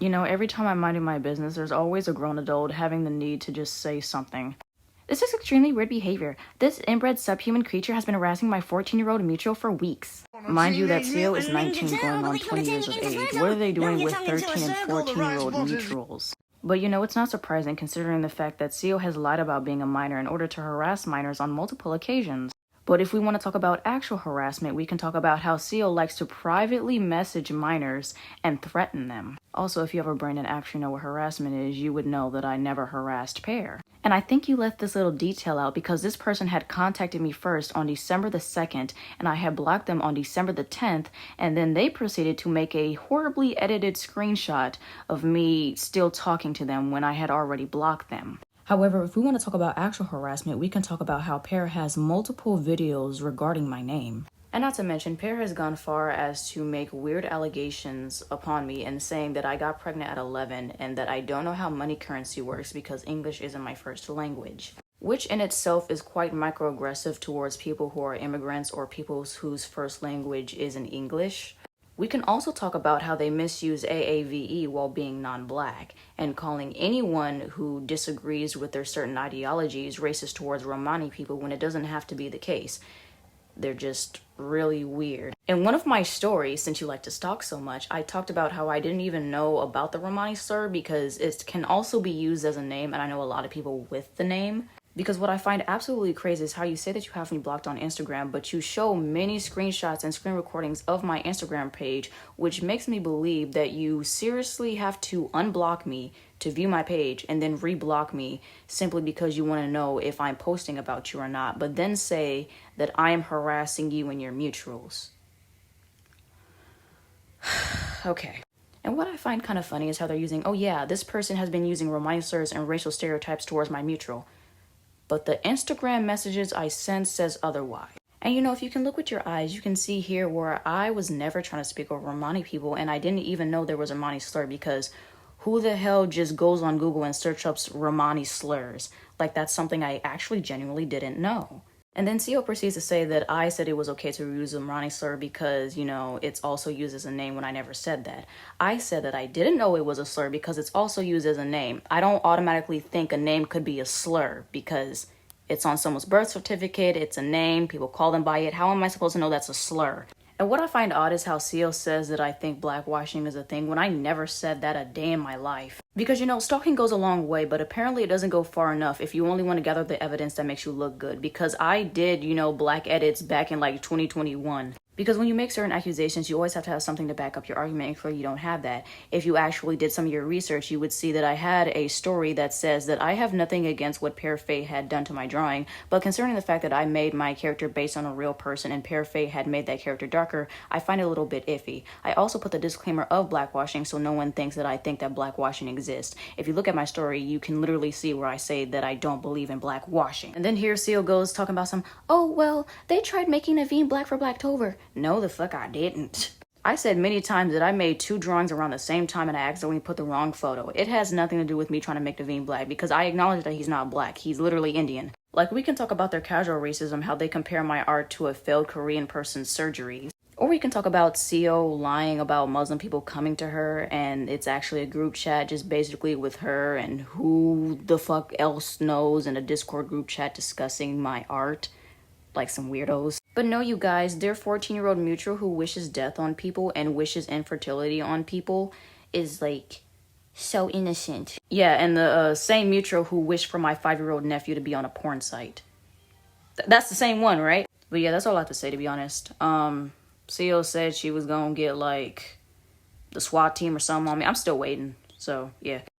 You know, every time I'm minding my business, there's always a grown adult having the need to just say something. This is extremely weird behavior. This inbred subhuman creature has been harassing my 14-year-old mutual for weeks. Mind you that Seal is 19 going on 20 years of age. What are they doing with 13 and 14-year-old mutuals? But you know, it's not surprising considering the fact that Seal has lied about being a minor in order to harass minors on multiple occasions. But if we want to talk about actual harassment, we can talk about how Seal likes to privately message minors and threaten them. Also, if you have a brain and actually know what harassment is, you would know that I never harassed Pear. And I think you left this little detail out because this person had contacted me first on December the 2nd, and I had blocked them on December the 10th, and then they proceeded to make a horribly edited screenshot of me still talking to them when I had already blocked them. However, if we want to talk about actual harassment, we can talk about how Pear has multiple videos regarding my name. And not to mention, Pear has gone far as to make weird allegations upon me and saying that I got pregnant at 11 and that I don't know how money currency works because English isn't my first language. Which in itself is quite microaggressive towards people who are immigrants or people whose first language isn't English. We can also talk about how they misuse AAVE while being non-black and calling anyone who disagrees with their certain ideologies racist towards Romani people when it doesn't have to be the case. They're just really weird. In one of my stories, since you like to stalk so much, I talked about how I didn't even know about the Romani slur because it can also be used as a name, and I know a lot of people with the name. Because what I find absolutely crazy is how you say that you have me blocked on Instagram, but you show many screenshots and screen recordings of my Instagram page, which makes me believe that you seriously have to unblock me to view my page and then reblock me simply because you want to know if I'm posting about you or not, but then say that I am harassing you in your mutuals. Okay. And what I find kind of funny is how they're using, oh yeah, this person has been using Romani slurs and racial stereotypes towards my mutual. But the Instagram messages I sent says otherwise. And you know, if you can look with your eyes, you can see here where I was never trying to speak over Romani people, and I didn't even know there was a Romani slur because who the hell just goes on Google and search up Romani slurs? Like, that's something I actually genuinely didn't know. And then CEO proceeds to say that I said it was okay to use a Romani slur because, you know, it's also used as a name when I never said that. I said that I didn't know it was a slur because it's also used as a name. I don't automatically think a name could be a slur because it's on someone's birth certificate, it's a name, people call them by it. How am I supposed to know that's a slur? And what I find odd is how CEO says that I think blackwashing is a thing when I never said that a day in my life. Because, you know, stalking goes a long way, but apparently it doesn't go far enough if you only want to gather the evidence that makes you look good. Because I did, you know, black edits back in like 2021. Because when you make certain accusations, you always have to have something to back up your argument, and clearly you don't have that. If you actually did some of your research, you would see that I had a story that says that I have nothing against what Pear Faye had done to my drawing, but concerning the fact that I made my character based on a real person and Pear Faye had made that character darker, I find it a little bit iffy. I also put the disclaimer of blackwashing so no one thinks that I think that blackwashing exists. If you look at my story, you can literally see where I say that I don't believe in blackwashing. And then here Seal goes talking about some, oh, well, they tried making Naveen black for Blacktober. No, the fuck I didn't. I said many times that I made two drawings around the same time and I accidentally put the wrong photo. It has nothing to do with me trying to make Naveen black because I acknowledge that he's not black. He's literally Indian. Like, we can talk about their casual racism, how they compare my art to a failed Korean person's surgeries. Or we can talk about CEO lying about Muslim people coming to her and it's actually a group chat just basically with her and who the fuck else knows in a Discord group chat discussing my art. Like some weirdos. But no, you guys, their 14-year-old mutual who wishes death on people and wishes infertility on people is like so innocent. Yeah, and the same mutual who wished for my 5-year-old nephew to be on a porn site. That's the same one, right? But yeah, that's all I have to say, to be honest. CEO said she was gonna get like the SWAT team or something on me. I'm still waiting, so yeah.